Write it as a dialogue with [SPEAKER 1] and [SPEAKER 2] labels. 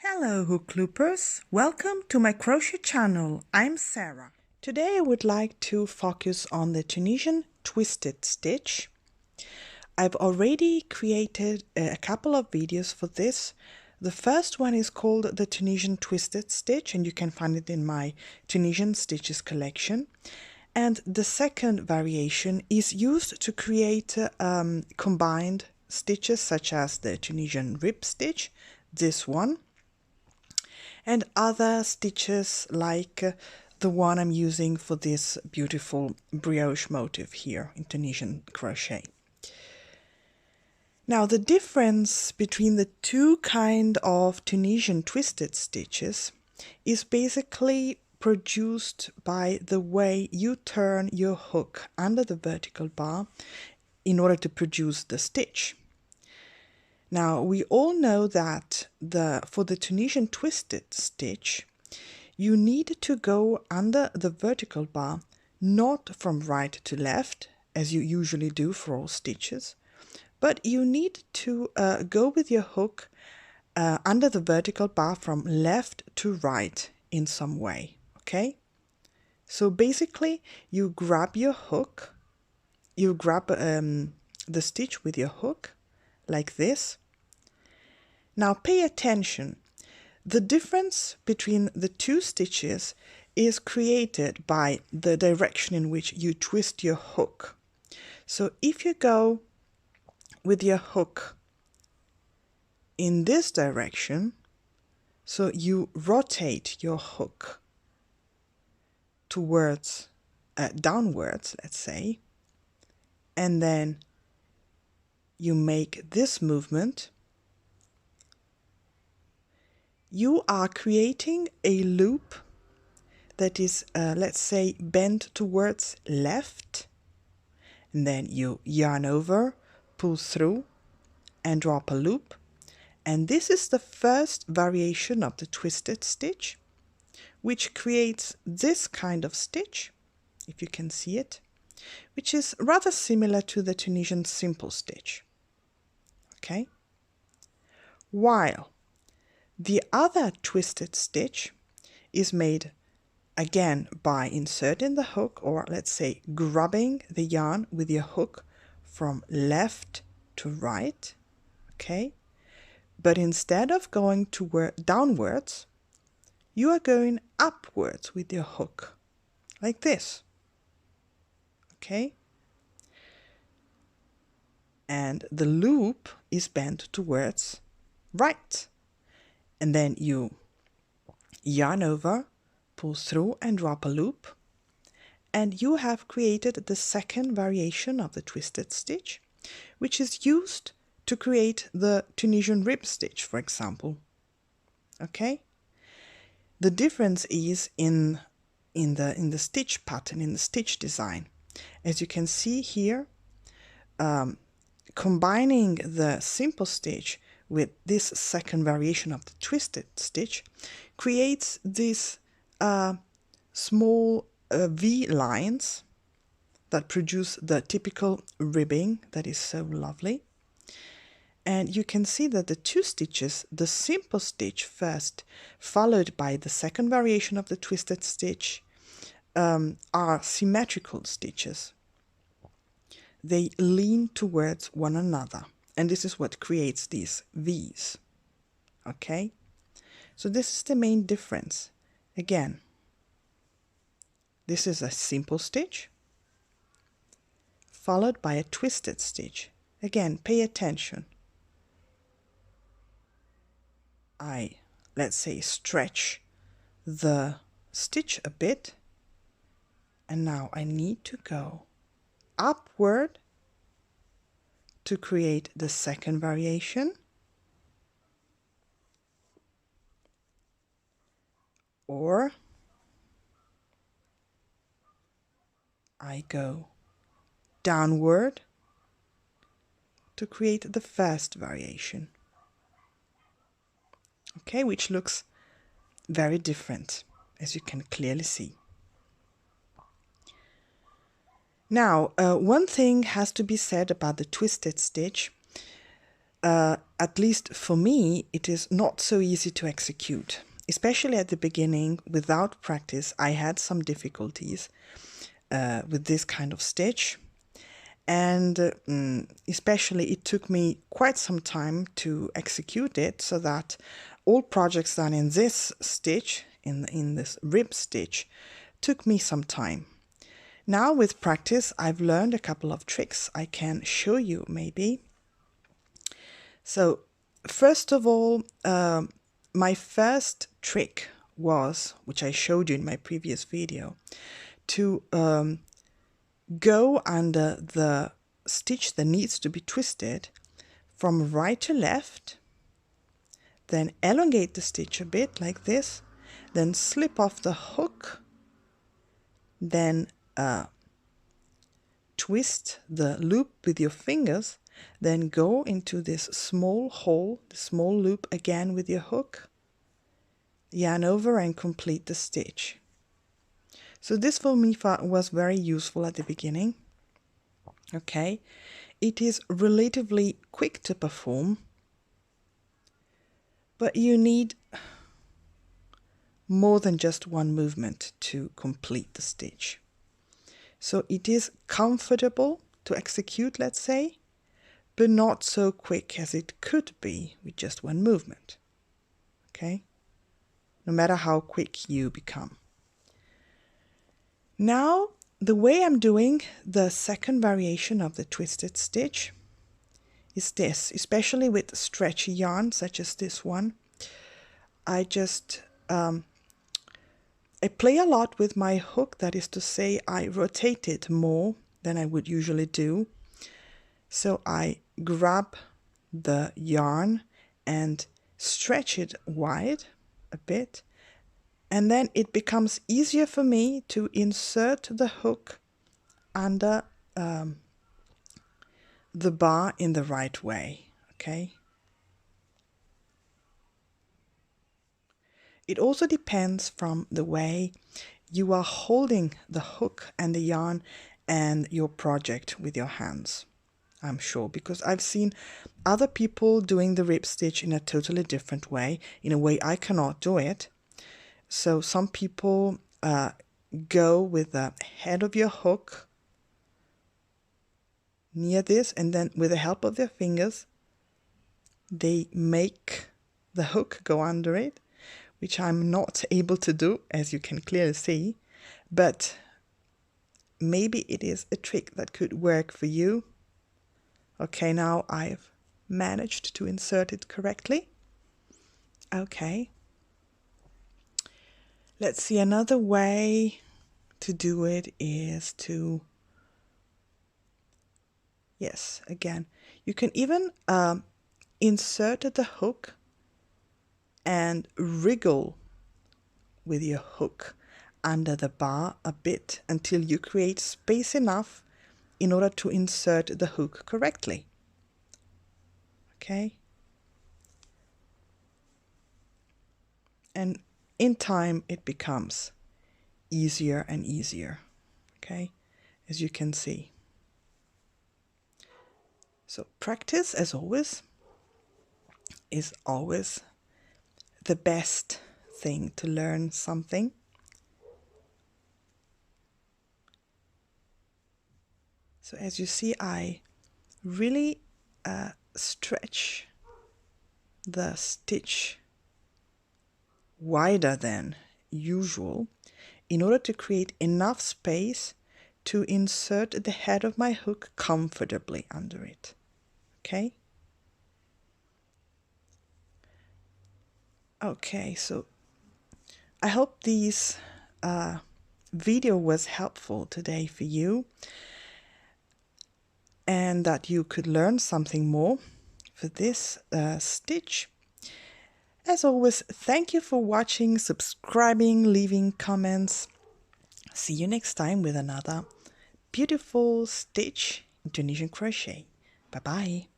[SPEAKER 1] Hello hook loopers, welcome to my crochet channel. I'm Sarah. Today I would like to focus on the Tunisian Twisted Stitch. I've already created a couple of videos for this. The first one is called the Tunisian Twisted Stitch and you can find it in my Tunisian Stitches collection. And the second variation is used to create combined stitches such as the Tunisian rib stitch, this one, and other stitches like the one I'm using for this beautiful brioche motif here in Tunisian crochet. Now the difference between the two kind of Tunisian twisted stitches is basically produced by the way you turn your hook under the vertical bar in order to produce the stitch. Now we all know that for the Tunisian Twisted Stitch you need to go under the vertical bar not from right to left as you usually do for all stitches, but you need to go with your hook under the vertical bar from left to right in some way, okay? So basically you grab your hook, you grab the stitch with your hook like this. Now pay attention. The difference between the two stitches is created by the direction in which you twist your hook. So if you go with your hook in this direction, so you rotate your hook towards downwards, let's say, and then you make this movement, you are creating a loop that is, let's say, bent towards left, and then you yarn over, pull through, and drop a loop. And this is the first variation of the twisted stitch, which creates this kind of stitch, if you can see it, which is rather similar to the Tunisian simple stitch. Okay? While the other twisted stitch is made again by inserting the hook, or let's say grabbing the yarn with your hook from left to right, okay? But instead of going downwards, you are going upwards with your hook, like this, okay? And the loop is bent towards right. And then you yarn over, pull through and drop a loop, and you have created the second variation of the twisted stitch, which is used to create the Tunisian rib stitch, for example. Okay? The difference is in the stitch pattern, in the stitch design. As you can see here, combining the simple stitch with this second variation of the twisted stitch creates these small V lines that produce the typical ribbing that is so lovely. And you can see that the two stitches, the simple stitch first, followed by the second variation of the twisted stitch, are symmetrical stitches. They lean towards one another. And this is what creates these V's, okay? So this is the main difference. Again, this is a simple stitch, followed by a twisted stitch. Again, pay attention. Let's say, stretch the stitch a bit, and now I need to go upward to create the second variation, or I go downward to create the first variation. Okay, which looks very different, as you can clearly see. Now, one thing has to be said about the twisted stitch. at least for me, it is not so easy to execute. Especially at the beginning, without practice, I had some difficulties with this kind of stitch. And especially it took me quite some time to execute it, so that all projects done in this stitch, in this rib stitch, took me some time. Now with practice, I've learned a couple of tricks I can show you maybe. So first of all, my first trick was, which I showed you in my previous video, to go under the stitch that needs to be twisted from right to left, then elongate the stitch a bit like this, then slip off the hook, then twist the loop with your fingers, then go into this small hole, the small loop again with your hook, yarn over and complete the stitch. So this for me was very useful at the beginning. Okay, it is relatively quick to perform, but you need more than just one movement to complete the stitch. So it is comfortable to execute, let's say, but not so quick as it could be with just one movement. Okay, no matter how quick you become. Now, the way I'm doing the second variation of the twisted stitch is this, especially with stretchy yarn such as this one. I just I play a lot with my hook, that is to say, I rotate it more than I would usually do. So I grab the yarn and stretch it wide a bit, and then it becomes easier for me to insert the hook under the bar in the right way. Okay. It also depends from the way you are holding the hook and the yarn and your project with your hands, I'm sure, because I've seen other people doing the rib stitch in a totally different way, in a way I cannot do it. So some people go with the head of your hook near this, and then with the help of their fingers, they make the hook go under it, which I'm not able to do, as you can clearly see, but maybe it is a trick that could work for you. Okay, now I've managed to insert it correctly. Okay. Let's see, another way to do it is to, yes, again, you can even insert the hook and wriggle with your hook under the bar a bit until you create space enough in order to insert the hook correctly. Okay? And in time it becomes easier and easier. Okay? As you can see. So practice, as always, is always the best thing to learn something. So as you see, I really stretch the stitch wider than usual in order to create enough space to insert the head of my hook comfortably under it. Okay? Okay, so I hope this video was helpful today for you, and that you could learn something more for this stitch. As always, thank you for watching, subscribing, leaving comments. See you next time with another beautiful stitch in Tunisian crochet. Bye bye.